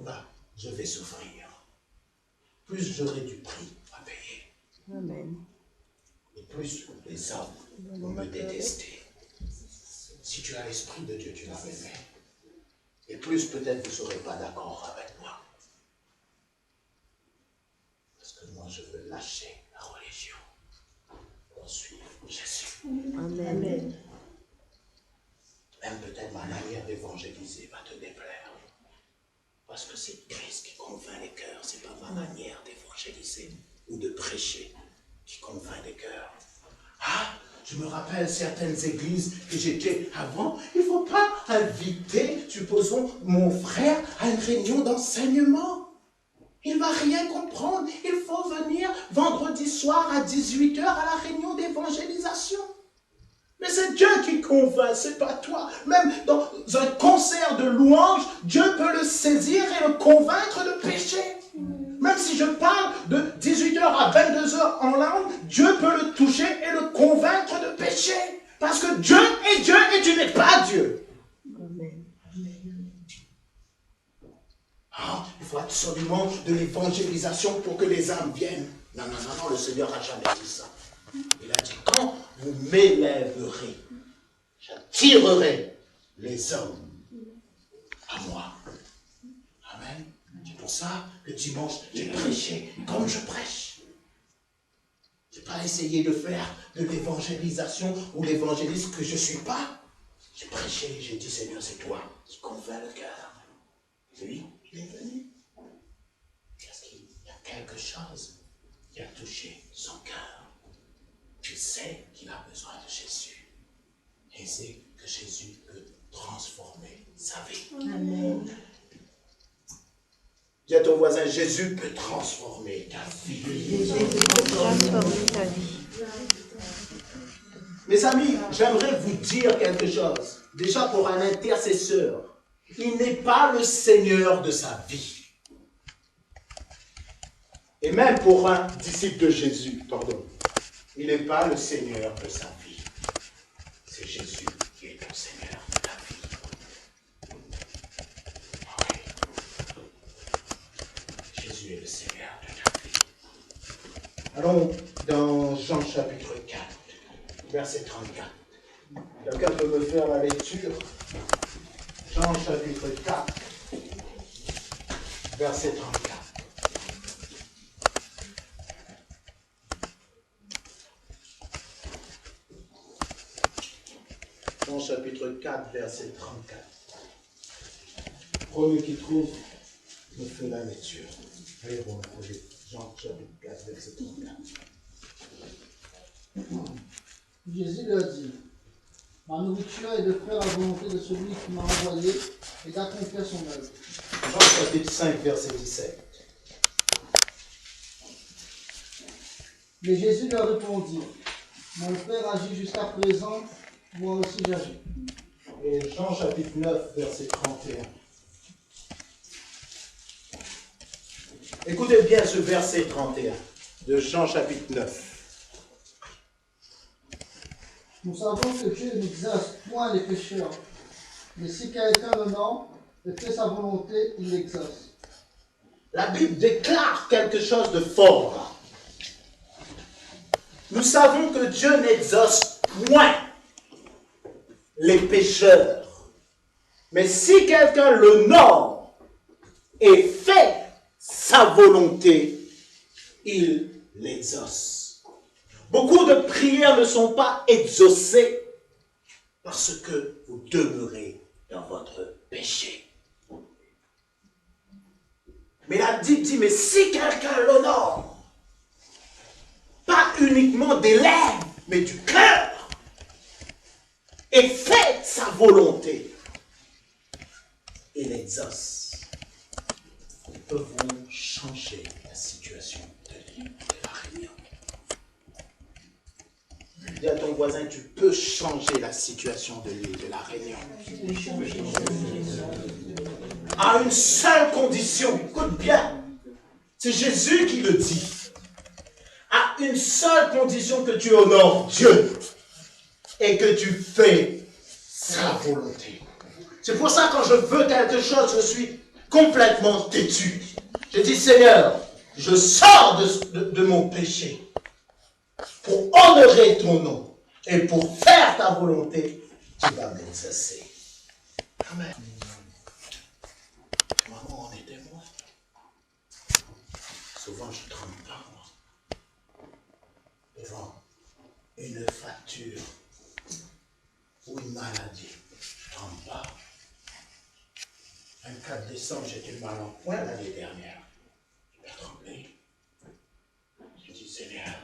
A: là, je vais souffrir. Plus j'aurai du prix à payer. Amen. Et plus les hommes vont me détester. Si tu as l'Esprit de Dieu, tu vas m'aimer. Et plus peut-être vous ne serez pas d'accord avec moi. Parce que moi, je veux lâcher la religion pour suivre Jésus. Amen. Même peut-être ma manière d'évangéliser va te déplaire. Parce que c'est Christ qui convainc les cœurs, ce n'est pas ma manière d'évangéliser ou de prêcher qui convainc les cœurs. Ah, je me rappelle certaines églises que j'étais avant, il ne faut pas inviter, supposons, mon frère à une réunion d'enseignement. Il ne va rien comprendre, il faut venir vendredi soir à 18h à la réunion d'évangélisation. Mais c'est Dieu qui convainc, c'est pas toi. Même dans un concert de louanges, Dieu peut le saisir et le convaincre de pécher. Même si je parle de 18h à 22h en langue, Dieu peut le toucher et le convaincre de pécher. Parce que Dieu est Dieu et tu n'es pas Dieu. Amen. Ah, il faut absolument de l'évangélisation pour que les âmes viennent. Non, le Seigneur n'a jamais dit ça. Il a dit, quand vous m'élèverez, j'attirerai les hommes à moi. Amen. C'est pour ça que dimanche, j'ai prêché comme je prêche. Je n'ai pas essayé de faire de l'évangélisation ou l'évangéliste que je ne suis pas. J'ai prêché, j'ai dit, Seigneur, c'est toi qui convainc le cœur. Lui, il est venu. Parce qu'il y a quelque chose qui a touché son cœur. Il sait qu'il a besoin de Jésus. Et c'est que Jésus peut transformer sa vie. Amen. Dis à ton voisin, Jésus peut transformer ta vie. Jésus peut transformer ta vie. Mes amis, j'aimerais vous dire quelque chose. Déjà pour un intercesseur, il n'est pas le Seigneur de sa vie. Et même pour un disciple de Jésus, pardon. Il n'est pas le Seigneur de sa vie. C'est Jésus qui est le Seigneur de ta vie. Oui. Jésus est le Seigneur de ta vie. Allons dans Jean chapitre 4, verset 34. Quelqu'un peut me faire la lecture? Jean chapitre 4, verset 34. Jean chapitre 4, verset 34. Premier qui trouve me fait la lecture. Allez, bon, Jean chapitre 4, verset 34.
C: Jésus leur dit, ma nourriture est de faire la volonté de celui qui m'a envoyé et d'accomplir son œuvre.
A: Jean chapitre 5, verset 17.
C: Mais Jésus leur répondit, mon Père agit jusqu'à présent, moi aussi j'agis.
A: Et Jean chapitre 9, verset 31. Écoutez bien ce verset 31 de Jean chapitre 9.
C: Nous savons que Dieu n'exerce point les pécheurs, mais si quelqu'un l'honore et fait sa volonté, il l'exerce.
A: La Bible déclare quelque chose de fort là. Nous savons que Dieu n'exauce point les pécheurs. Mais si quelqu'un l'honore et fait sa volonté, il l'exauce. Beaucoup de prières ne sont pas exaucées parce que vous demeurez dans votre péché. Mais la Bible dit, mais si quelqu'un l'honore, pas uniquement des lèvres, mais du cœur, et fait sa volonté, il exauce. Nous pouvons changer la situation de la réunion. Dis à ton voisin, tu peux changer la situation de l'île de la Réunion. À une seule condition, écoute bien, c'est Jésus qui le dit. À une seule condition que tu honores Dieu et que tu fais sa volonté. C'est pour ça que quand je veux quelque chose, je suis complètement têtu. Je dis, Seigneur, je sors de mon péché pour honorer ton nom et pour faire ta volonté, tu vas m'exaucer. Amen. Maman en est témoin. Souvent, je ne tremble pas, moi, devant une facture ou une maladie. Je ne tremble pas. 24 décembre, j'étais mal en point l'année dernière. Je n'ai pas tremblé. Je dis, Seigneur,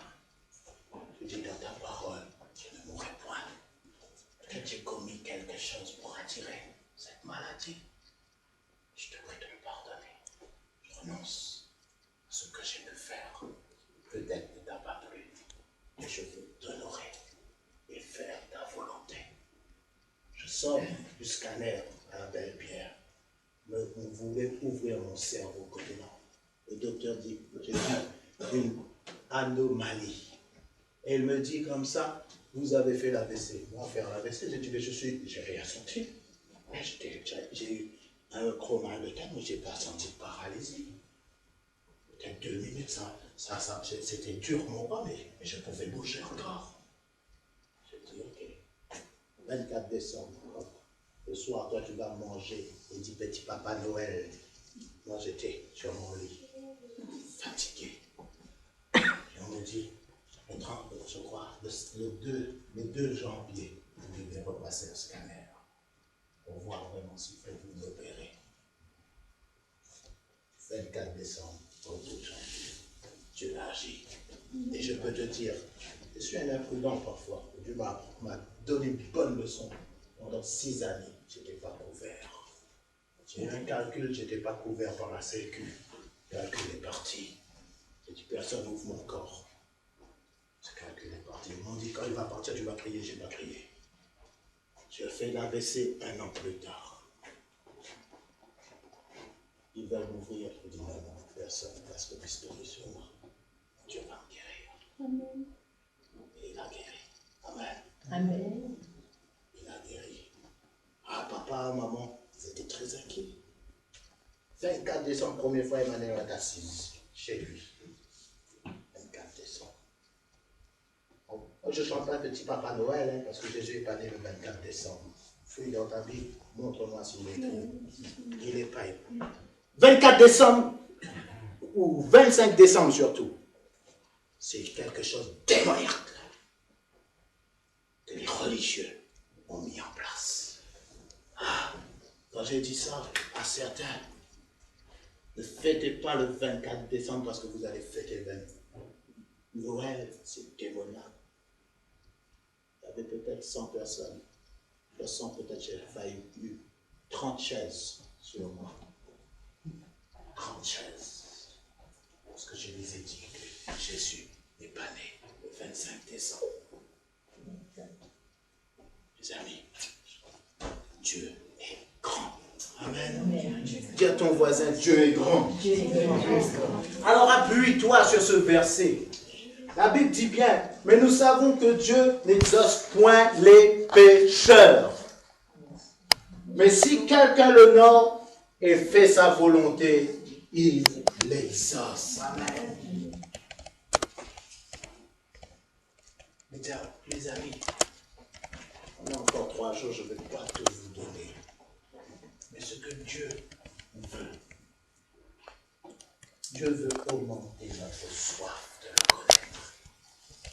A: tu dis dans ta parole, je ne mourrai point. Peut-être j'ai commis quelque chose pour attirer cette maladie. Je te prie de me pardonner. Je renonce à ce que j'ai pu faire. Peut-être ne t'a pas plu. Mais je veux t'honorer et faire ta volonté. Je sors du scanner à la belle pierre. Vous voulez ouvrir mon cerveau maintenant. Le docteur dit, j'ai une anomalie. Et il me dit comme ça, vous avez fait l'AVC. Moi, faire l'AVC, j'ai dit, mais j'ai rien senti. J'ai eu un gros mal de tête, mais je n'ai pas senti de paralysie. Peut-être 2 minutes, c'était dur mon bras, mais je pouvais bouger encore. J'ai dit, ok. 24 décembre, le soir, toi, tu vas manger. Il dit, petit papa Noël. Moi, j'étais sur mon lit, fatigué. Et on me dit, je crois, le 2 janvier, vous devez repasser au scanner pour voir vraiment s'il faut vous opérer. 24 décembre au 2 janvier, Dieu agit. Et je peux te dire, je suis un imprudent parfois. Dieu m'a donné une bonne leçon. Pendant 6 années, je n'étais pas couvert. J'ai eu un calcul, je n'étais pas couvert par la sécu. Le calcul est parti. J'ai dit, personne n'ouvre mon corps. Ce calcul est parti. Ils m'ont dit, quand il va partir, tu vas crier. Je n'ai pas crié. J'ai fait l'AVC 1 an plus tard. Ils veulent m'ouvrir. Je dis, non, personne, parce que l'histoire sur moi. Dieu va me guérir. Amen. Et il a guéri. Amen.
B: Amen.
A: Il a guéri. Ah, papa, maman, ils étaient très inquiets. 24 décembre, première fois, Emmanuel est assise chez lui. 24 décembre. je ne chante pas Petit Papa Noël, hein, parce que Jésus n'est pas né le 24 décembre. Fouille dans ta Bible, montre-moi s'il est écrit. Il n'est pas écrit. 24 décembre, ou 25 décembre surtout, c'est quelque chose de démoniaque que les religieux ont mis en place. Ah, quand j'ai dit ça à certains, ne fêtez pas le 24 décembre parce que vous allez fêter Noël, c'est démoniaque. Il y avait peut-être 100 personnes. 100 peut-être j'ai failli eu 30 chaises sur moi. 30 chaises. Parce que je les ai dit que Jésus n'est pas né le 25 décembre. Mes amis, Dieu est grand. Amen. Dis à ton voisin, Dieu est grand. Alors appuie-toi sur ce verset. La Bible dit bien, mais nous savons que Dieu n'exauce point les pécheurs. Mais si quelqu'un l'honore et fait sa volonté, il l'exauce. Amen. Mes amis, on a encore 3 jours, je ne vais pas tout vous donner. Mais ce que Dieu veut augmenter notre soif de le connaître.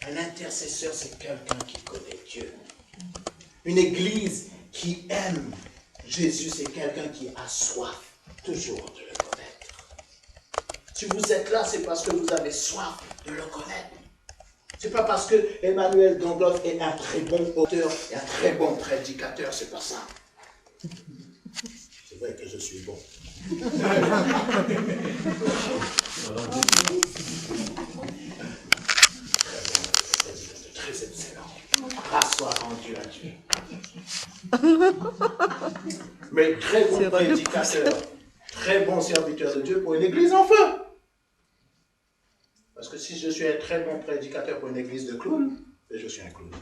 A: Un intercesseur, c'est quelqu'un qui connaît Dieu. Une église qui aime Jésus, c'est quelqu'un qui a soif toujours de le connaître. Si vous êtes là, c'est parce que vous avez soif de le connaître. C'est pas parce que Emmanuel Gangloff est un très bon auteur et un très bon prédicateur, c'est pas ça. C'est vrai que je suis bon. Très excellent. Grâce soit rendue à Dieu. Mais très bon prédicateur, très bon serviteur de Dieu pour une église en feu. Parce que si je suis un très bon prédicateur pour une église de clowns, je suis un clown.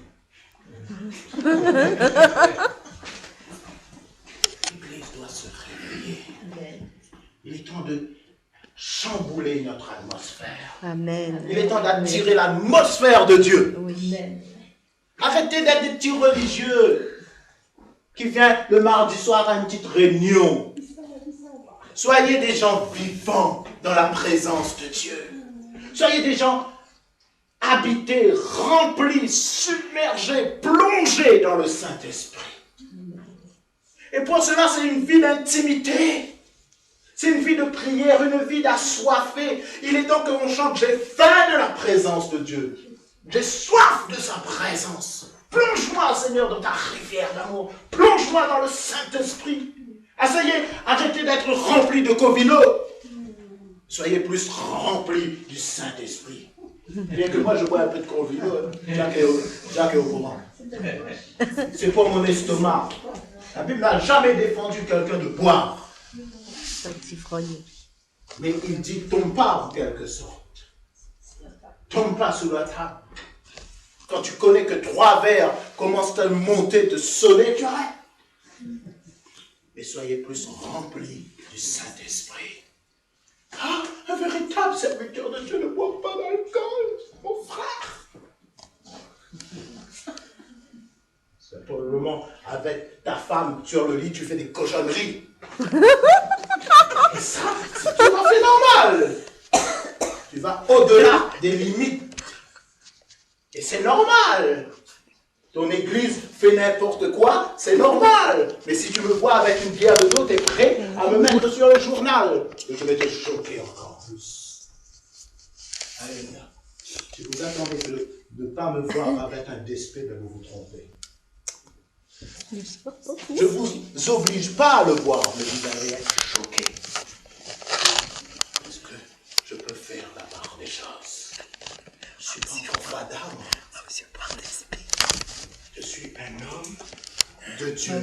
A: L'église doit se réveiller. Il est temps de chambouler notre atmosphère.
B: Amen.
A: Il est temps d'attirer l'atmosphère de Dieu.
B: Oui.
A: Arrêtez d'être des petits religieux qui viennent le mardi soir à une petite réunion. Soyez des gens vivants dans la présence de Dieu. Soyez des gens habités, remplis, submergés, plongés dans le Saint-Esprit. Et pour cela, c'est une vie d'intimité. C'est une vie de prière, une vie d'assoiffé. Il est temps qu'on chante, j'ai faim de la présence de Dieu. J'ai soif de sa présence. Plonge-moi, Seigneur, dans ta rivière d'amour. Plonge-moi dans le Saint-Esprit. Essayez, arrêtez d'être remplis de Covino. Soyez plus remplis du Saint-Esprit. Bien que moi, je bois un peu de Covino. Jacques est au courant. C'est pour mon estomac. La Bible n'a jamais défendu quelqu'un de boire. Mais il dit, tombe pas en quelque sorte. Tombe pas sous la table. Quand tu connais que 3 verres commencent à monter, te sonner, tu arrêtes. Mais soyez plus remplis du Saint-Esprit. Ah, un véritable serviteur de Dieu ne boit pas d'alcool, mon frère. C'est pour le moment, avec ta femme sur le lit, tu fais des cochonneries. Et ça, c'est tout à fait normal. Tu vas au-delà des limites. Et c'est normal. Ton église fait n'importe quoi, c'est normal. Mais si tu me vois avec une bière de dos, tu es prêt à me mettre sur le journal. Et je vais te choquer encore plus. Alléluia. Si vous attendez de ne pas me voir avec un despé, vous vous trompez. Je ne vous oblige pas à le voir, mais vous allez être choqué. Parce que je peux faire la part des choses. Je suis pas encore Madame. Je suis un homme de Dieu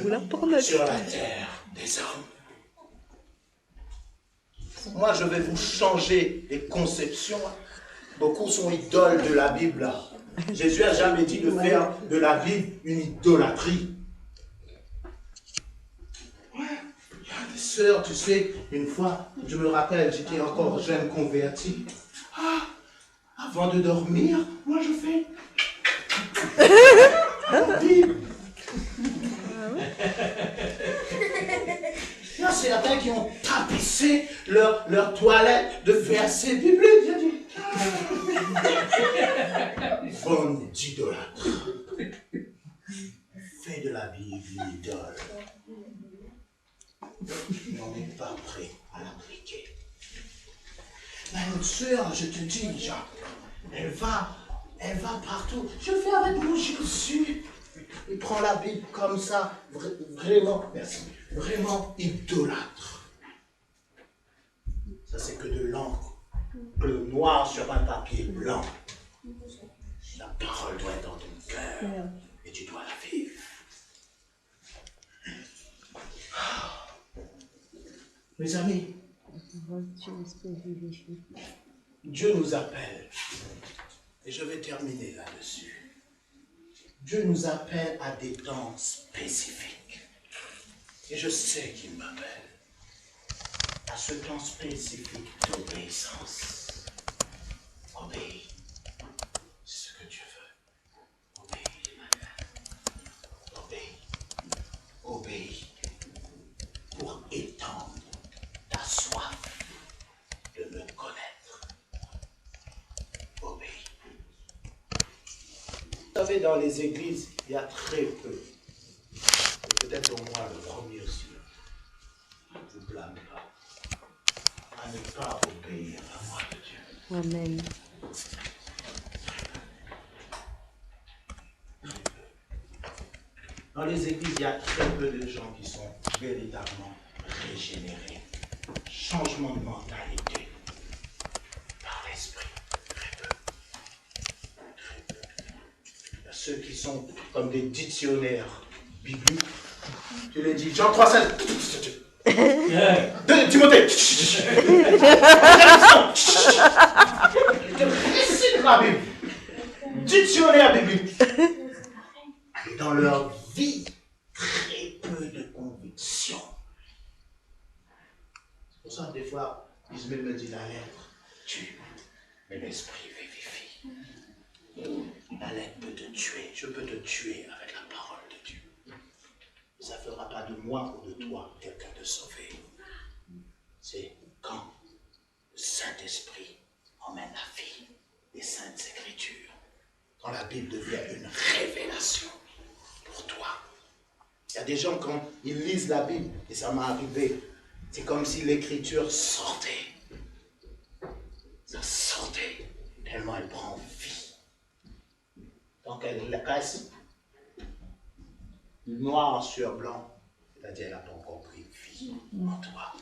A: sur la terre des hommes. Moi, je vais vous changer les conceptions. Beaucoup sont idoles de la Bible. Jésus n'a jamais dit de faire de la Bible une idolâtrie. Ouais, il y a des sœurs, tu sais, une fois, je me rappelle, j'étais encore jeune converti. Ah, avant de dormir, moi je fais... Bible. Il y a certains qui ont tapissé leur toilette de versets bibliques. J'ai dit, bande d'idolâtres. Fais de la Bible une idole. On n'est pas prêt à l'appliquer. Mais notre soeur, je te dis, Jacques, elle va partout. Je fais avec mon Jésus. Il prend la Bible comme ça, vraiment, merci, vraiment idolâtre. Ça, c'est que de l'encre, le noir sur un papier blanc. La parole doit être dans ton cœur et tu dois la vivre. Mes amis, Dieu nous appelle, et je vais terminer là-dessus. Dieu nous appelle à des temps spécifiques. Et je sais qu'il m'appelle à ce temps spécifique d'obéissance. Obéis. C'est ce que Dieu veut. Obéis. Obéis. Obéis. Pour étendre ta soif de me connaître. Obéis. Vous savez, dans les églises, il y a très peu, et peut-être au moins le premier aussi, je ne blâme pas, à ne pas obéir à la voix de Dieu.
B: Amen.
A: Dans les églises, il y a très peu de gens qui sont véritablement régénérés. Changement de mentalité par l'esprit. Très peu. Très peu. Il y a ceux qui sont comme des dictionnaires bibliques. Tu les dis, Jean 3,16. Timothée. Récite la Bible. Dictionnaire biblique. Et dans leur vie, très peu de conviction. C'est pour ça que des fois, Ismaël me dit la lettre tue, mais l'esprit vivifie. La lettre peut te tuer, je peux te tuer avec la parole de Dieu. Ça ne fera pas de moi ou de toi quelqu'un de sauvé. C'est quand le Saint-Esprit emmène la vie des Saintes Écritures. Quand la Bible devient une révélation pour toi. Il y a des gens, quand ils lisent la Bible, et ça m'est arrivé, c'est comme si l'écriture sortait. Ça sortait, tellement elle prend vie. Donc elle laisse noir sur blanc, c'est-à-dire elle n'a pas encore pris vie en toi.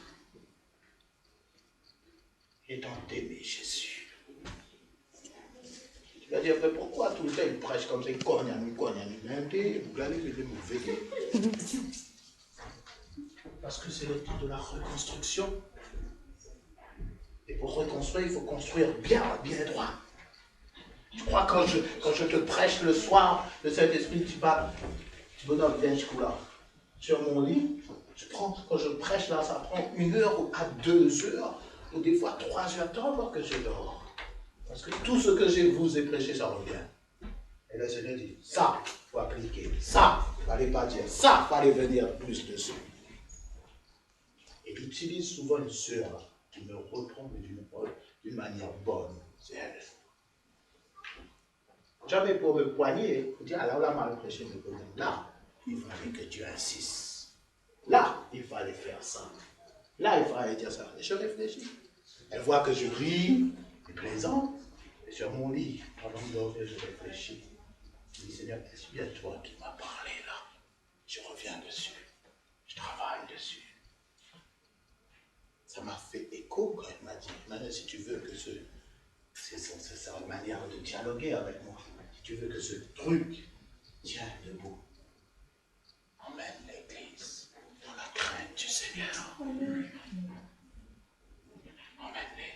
A: Et donc d'aimer Jésus. Tu vas dire, mais pourquoi tout le temps il prêche comme ça, il cogne à nous, même vous allez le mauvais. Parce que c'est le temps de la reconstruction. Et pour reconstruire, il faut construire bien droit. Tu crois quand je te prêche le soir, le Saint-Esprit, tu vas, tu bonhomme, viens là, sur mon lit, quand je prêche là, ça prend 1 heure à 2 heures, ou des fois 3 heures, tant encore que je dors. Parce que tout ce que je vous ai prêché, ça revient. Et le Seigneur dit, ça, il faut appliquer. Ça, il ne fallait pas dire. Ça, il fallait venir plus dessus. Et j'utilise souvent une sœur qui me reprend d'une manière bonne. C'est elle. Jamais pour me poigner, pour dire, alors là, mal prêché, là, il fallait que tu insistes. Là, il fallait faire ça. Là, il fallait dire ça. Et je réfléchis. Elle voit que je ris, je plaisante. Et sur mon lit, avant de dormir, je réfléchis. Je dis, Seigneur, est-ce bien toi qui m'as parlé là? Je reviens dessus. Je travaille dessus. Ça m'a fait écho quand elle m'a dit, maintenant, si tu veux que c'est sa manière de dialoguer avec moi, si tu veux que ce truc tienne debout, emmène l'Église dans la crainte du Seigneur. Emmène-les.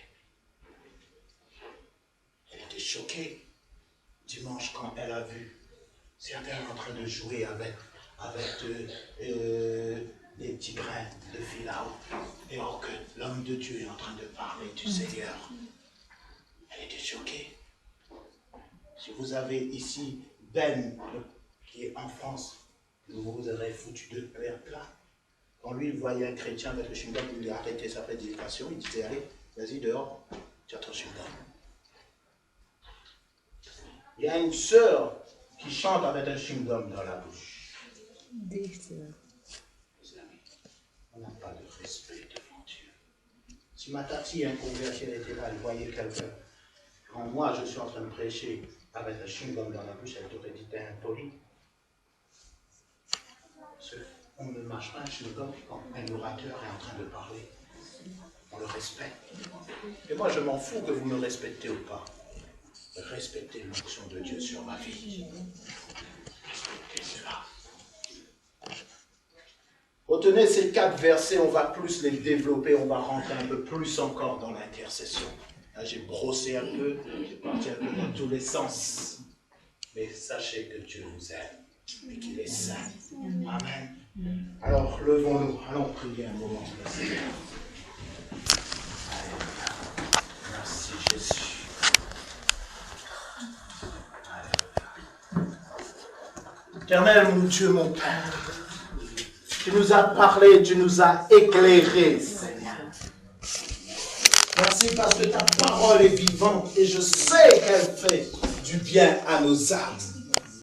A: Elle était choquée dimanche quand elle a vu certains en train de jouer avec des petits brins de fil à eau. Et alors que l'homme de Dieu est en train de parler du Seigneur. Elle était choquée. Si vous avez ici Ben, qui est en France, vous aurait foutu de père plat. Quand lui, il voyait un chrétien avec le chewing-gum, il lui a arrêté sa prédication, il disait, allez, vas-y dehors, tu as ton chewing-gum. Il y a une sœur qui chante avec un chewing-gum dans la bouche. Mes amis, on n'a pas de respect devant Dieu. Si ma tati, un converti, elle était là, elle voyait quelqu'un. Quand moi, je suis en train de prêcher avec un chewing-gum dans la bouche, elle t'aurait dit, t'es impoli. On ne marche pas un chewing-gum quand un orateur est en train de parler. On le respecte. Et moi, je m'en fous que vous me respectez ou pas. Respectez l'onction de Dieu sur ma vie. Respectez cela. Retenez ces 4 versets, on va plus les développer, on va rentrer un peu plus encore dans l'intercession. Là, j'ai brossé un peu, j'ai parti un peu dans tous les sens. Mais sachez que Dieu vous aime et qu'il est saint. Amen. Alors, levons-nous, allons prier un moment. Merci Jésus. Éternel, mon Dieu, mon Père, tu nous as parlé, tu nous as éclairés, Seigneur. Merci parce que ta parole est vivante et je sais qu'elle fait du bien à nos âmes.